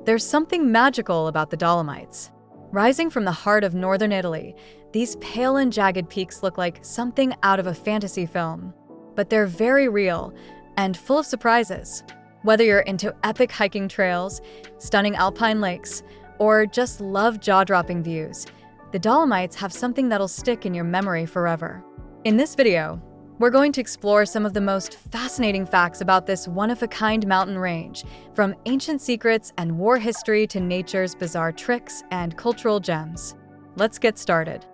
There's something magical about the Dolomites. Rising from the heart of northern Italy, these pale and jagged peaks look like something out of a fantasy film. But they're very real and full of surprises. Whether you're into epic hiking trails, stunning alpine lakes, or just love jaw-dropping views, the Dolomites have something that'll stick in your memory forever. In this video, we're going to explore some of the most fascinating facts about this one-of-a-kind mountain range, from ancient secrets and war history to nature's bizarre tricks and cultural gems. Let's get started.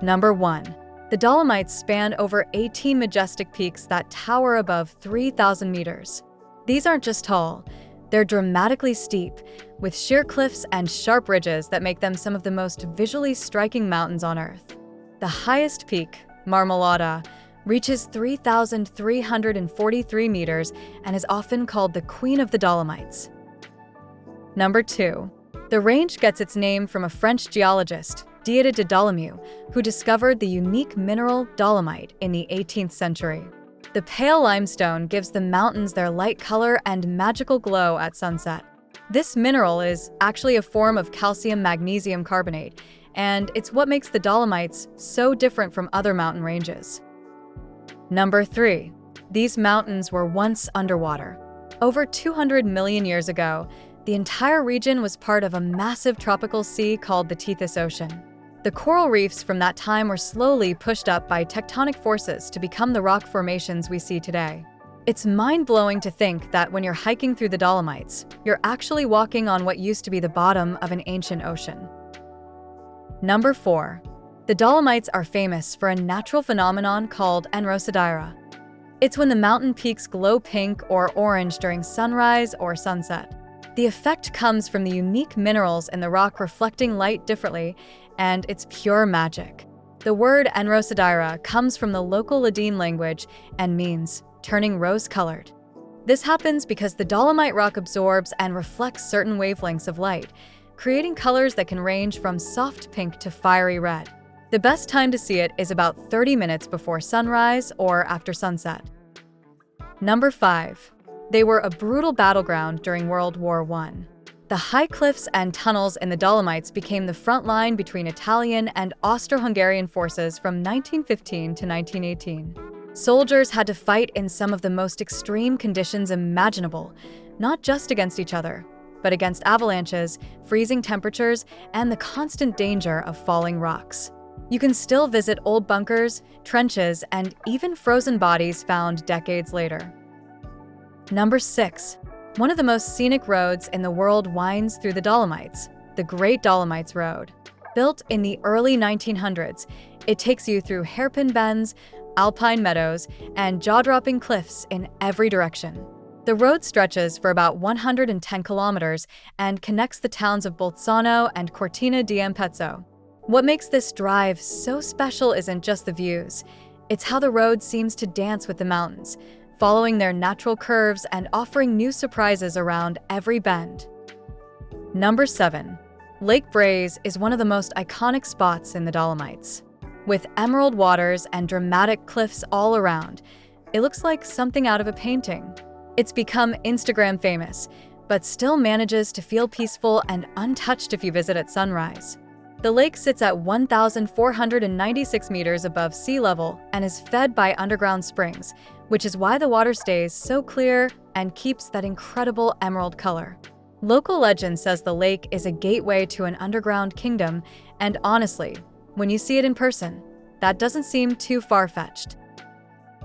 Number 1. The Dolomites span over 18 majestic peaks that tower above 3,000 meters. These aren't just tall, they're dramatically steep, with sheer cliffs and sharp ridges that make them some of the most visually striking mountains on Earth. The highest peak, Marmolada, reaches 3,343 meters and is often called the Queen of the Dolomites. Number 2. The range gets its name from a French geologist, Dieude de Dolomieu, who discovered the unique mineral dolomite in the 18th century. The pale limestone gives the mountains their light color and magical glow at sunset. This mineral is actually a form of calcium-magnesium carbonate, and it's what makes the Dolomites so different from other mountain ranges. Number 3. These mountains were once underwater. Over 200 million years ago, the entire region was part of a massive tropical sea called the Tethys Ocean. The coral reefs from that time were slowly pushed up by tectonic forces to become the rock formations we see today. It's mind-blowing to think that when you're hiking through the Dolomites, you're actually walking on what used to be the bottom of an ancient ocean. Number 4. The Dolomites are famous for a natural phenomenon called enrosadira. It's when the mountain peaks glow pink or orange during sunrise or sunset. The effect comes from the unique minerals in the rock reflecting light differently, and it's pure magic. The word enrosadira comes from the local Ladine language and means turning rose-colored. This happens because the dolomite rock absorbs and reflects certain wavelengths of light, creating colors that can range from soft pink to fiery red. The best time to see it is about 30 minutes before sunrise or after sunset. Number 5. They were a brutal battleground during World War I. The high cliffs and tunnels in the Dolomites became the front line between Italian and Austro-Hungarian forces from 1915 to 1918. Soldiers had to fight in some of the most extreme conditions imaginable, not just against each other, but against avalanches, freezing temperatures, and the constant danger of falling rocks. You can still visit old bunkers, trenches, and even frozen bodies found decades later. Number 6. One of the most scenic roads in the world winds through the Dolomites, the Great Dolomites Road. Built in the early 1900s, it takes you through hairpin bends, alpine meadows, and jaw-dropping cliffs in every direction. The road stretches for about 110 kilometers and connects the towns of Bolzano and Cortina d'Ampezzo. What makes this drive so special isn't just the views, it's how the road seems to dance with the mountains, following their natural curves and offering new surprises around every bend. Number 7. Lake Braize is one of the most iconic spots in the Dolomites. With emerald waters and dramatic cliffs all around, it looks like something out of a painting. It's become Instagram famous, but still manages to feel peaceful and untouched if you visit at sunrise. The lake sits at 1,496 meters above sea level and is fed by underground springs, which is why the water stays so clear and keeps that incredible emerald color. Local legend says the lake is a gateway to an underground kingdom, and honestly, when you see it in person, that doesn't seem too far-fetched.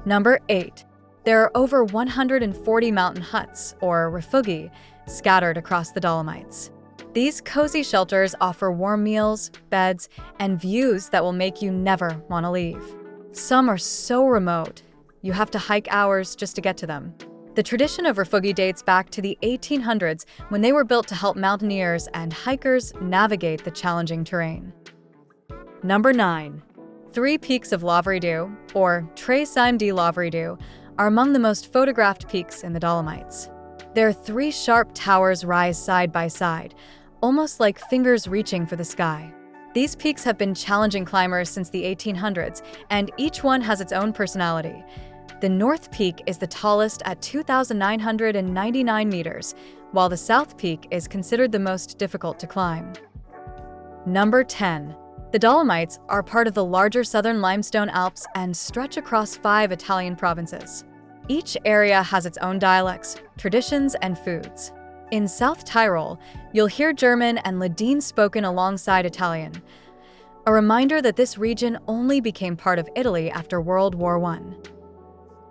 Number 8. There are over 140 mountain huts, or refugi, scattered across the Dolomites. These cozy shelters offer warm meals, beds, and views that will make you never want to leave. Some are so remote, you have to hike hours just to get to them. The tradition of refugi dates back to the 1800s when they were built to help mountaineers and hikers navigate the challenging terrain. Number 9. Three Peaks of Lovrideau, or Tres Cimes de Lovrideau, are among the most photographed peaks in the Dolomites. Their three sharp towers rise side by side, almost like fingers reaching for the sky. These peaks have been challenging climbers since the 1800s, and each one has its own personality. The North Peak is the tallest at 2,999 meters, while the South Peak is considered the most difficult to climb. Number 10. The Dolomites are part of the larger Southern Limestone Alps and stretch across 5 Italian provinces. Each area has its own dialects, traditions, and foods. In South Tyrol, you'll hear German and Ladine spoken alongside Italian, a reminder that this region only became part of Italy after World War I.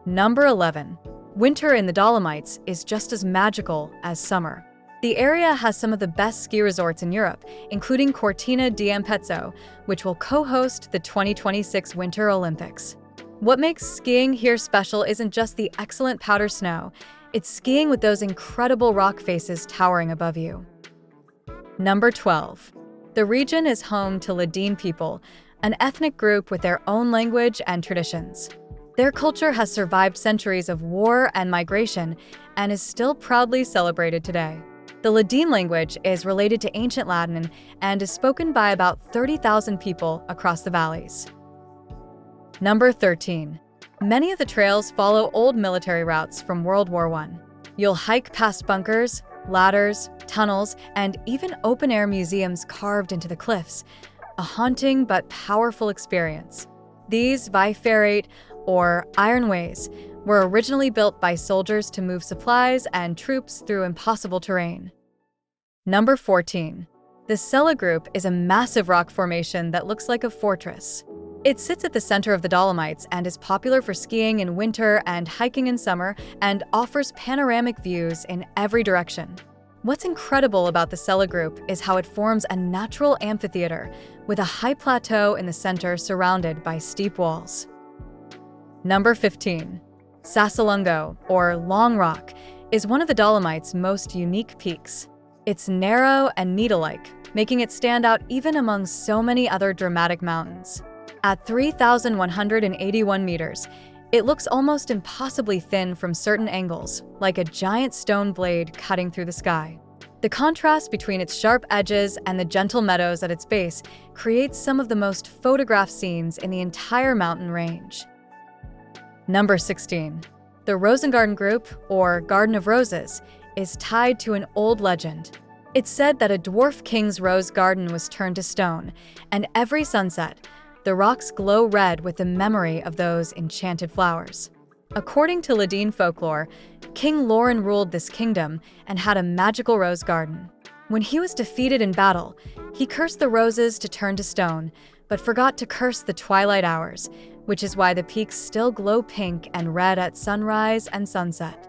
Number 11. Winter in the Dolomites is just as magical as summer. The area has some of the best ski resorts in Europe, including Cortina d'Ampezzo, which will co-host the 2026 Winter Olympics. What makes skiing here special isn't just the excellent powder snow, it's skiing with those incredible rock faces towering above you. Number 12. The region is home to Ladine people, an ethnic group with their own language and traditions. Their culture has survived centuries of war and migration and is still proudly celebrated today. The Ladine language is related to ancient Latin and is spoken by about 30,000 people across the valleys. Number 13. Many of the trails follow old military routes from World War I. You'll hike past bunkers, ladders, tunnels, and even open-air museums carved into the cliffs, a haunting but powerful experience. These Vifferate, or ironways, were originally built by soldiers to move supplies and troops through impossible terrain. Number 14. The Sella Group is a massive rock formation that looks like a fortress. It sits at the center of the Dolomites and is popular for skiing in winter and hiking in summer, and offers panoramic views in every direction. What's incredible about the Sella Group is how it forms a natural amphitheater with a high plateau in the center surrounded by steep walls. Number 15. Sassalungo, or Long Rock, is one of the Dolomites' most unique peaks. It's narrow and needle-like, making it stand out even among so many other dramatic mountains. At 3,181 meters, it looks almost impossibly thin from certain angles, like a giant stone blade cutting through the sky. The contrast between its sharp edges and the gentle meadows at its base creates some of the most photographed scenes in the entire mountain range. Number 16. The Rosengarten Group, or Garden of Roses, is tied to an old legend. It's said that a dwarf king's rose garden was turned to stone, and every sunset, the rocks glow red with the memory of those enchanted flowers. According to Ladine folklore, King Loren ruled this kingdom and had a magical rose garden. When he was defeated in battle, he cursed the roses to turn to stone, but forgot to curse the twilight hours, which is why the peaks still glow pink and red at sunrise and sunset.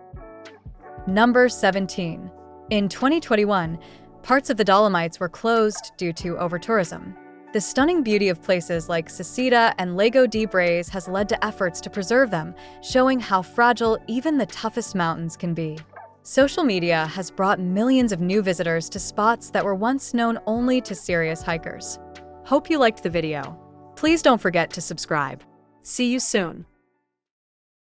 Number 17. In 2021, parts of the Dolomites were closed due to overtourism. The stunning beauty of places like Sisita and Lago di Braise has led to efforts to preserve them, showing how fragile even the toughest mountains can be. Social media has brought millions of new visitors to spots that were once known only to serious hikers. Hope you liked the video. Please don't forget to subscribe. See you soon.